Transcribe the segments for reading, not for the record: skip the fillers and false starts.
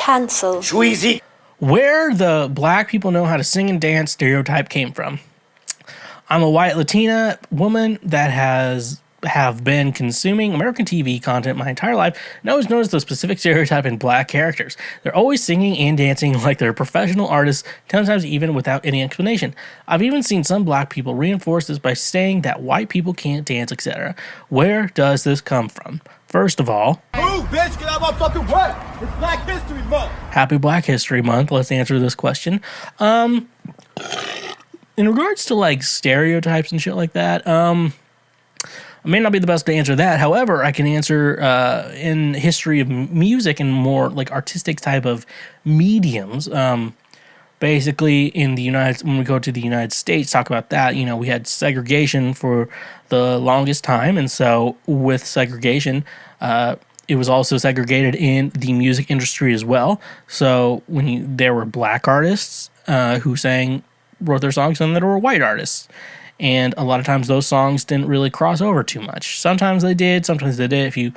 Cancel. Schweezy. Where the black people know how to sing and dance stereotype came from. I'm a white Latina woman that have been consuming American TV content my entire life and always noticed the specific stereotype in black characters. They're always singing and dancing like they're professional artists, sometimes even without any explanation. I've even seen some black people reinforce this by saying that white people can't dance, etc. Where does this come from? First of all, move, bitch, get out of my fucking way. It's Black History Month. Happy Black History Month. Let's answer this question. In regards to like stereotypes and shit like that, I may not be the best to answer that. However, I can answer in history of music and more like artistic type of mediums. Basically, when we go to the United States, talk about that. You know, we had segregation for the longest time, and so with segregation, it was also segregated in the music industry as well. So there were black artists who wrote their songs, and there were white artists. And a lot of times those songs didn't really cross over too much. Sometimes they did, sometimes they did. If you,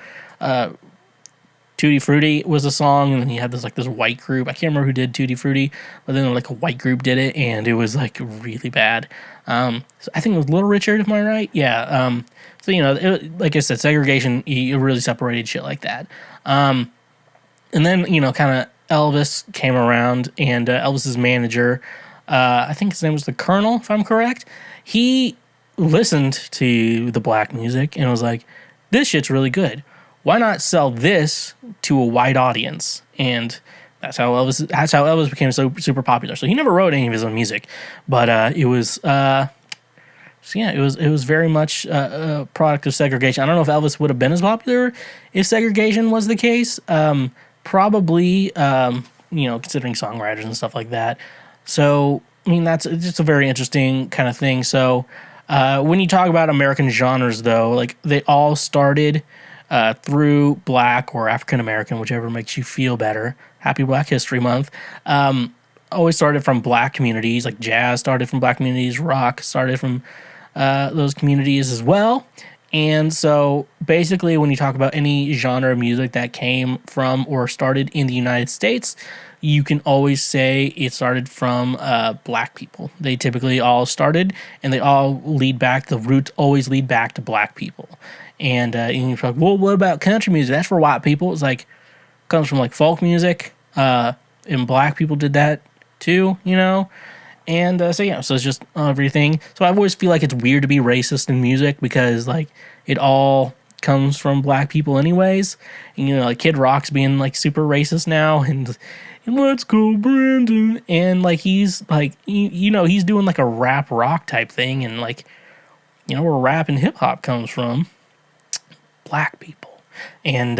Tutti Frutti was a song, and then you had this white group. I can't remember who did Tutti Frutti, but then like a white group did it, and it was like really bad. So I think it was Little Richard, am I right? Yeah. So, you know, like I said, segregation, it really separated shit like that. And then, you know, kind of Elvis came around, and Elvis's manager, I think his name was the Colonel, if I'm correct. He listened to the black music and was like, this shit's really good. Why not sell this to a white audience? And that's how Elvis became so super popular. So he never wrote any of his own music, but it was very much a product of segregation. I don't know if Elvis would have been as popular if segregation was the case. Probably, considering songwriters and stuff like that. So, I mean, that's just a very interesting kind of thing. So, when you talk about American genres, though, like they all started through Black or African American, whichever makes you feel better. Happy Black History Month. Always started from black communities, like jazz started from black communities, rock started from those communities as well. And so basically when you talk about any genre of music that came from or started in the United States, you can always say it started from black people. They typically all started, and they all the roots always lead back to black people. And you're like, well, what about country music? That's for white people. It's like, comes from like folk music, and black people did that too, you know? And so it's just everything. So I always feel like it's weird to be racist in music because like it all comes from black people anyways. And, you know, like Kid Rock's being like super racist now, and let's go Brandon. And like he's like, he's doing like a rap rock type thing, and like, you know, where rap and hip hop comes from, black people. And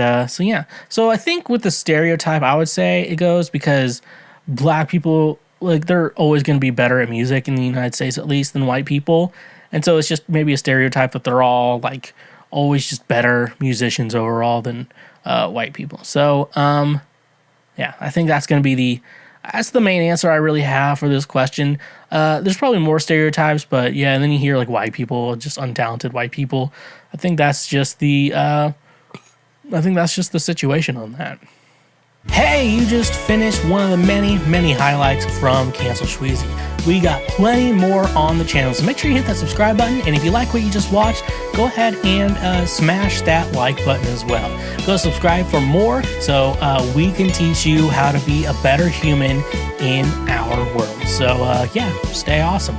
so I think with the stereotype, I would say it goes because black people, like, they're always going to be better at music in the United States, at least, than white people. And so it's just maybe a stereotype that they're all like always just better musicians overall than white people. So I think that's going to be that's the main answer I really have for this question. There's probably more stereotypes, but yeah, and then you hear like white people, just untalented white people. I think that's just the situation on that. Hey, you just finished one of the many, many highlights from Cancel Schweezy. We got plenty more on the channel, so make sure you hit that subscribe button, and if you like what you just watched, go ahead and smash that like button as well. Go subscribe for more so we can teach you how to be a better human in our world. So, stay awesome.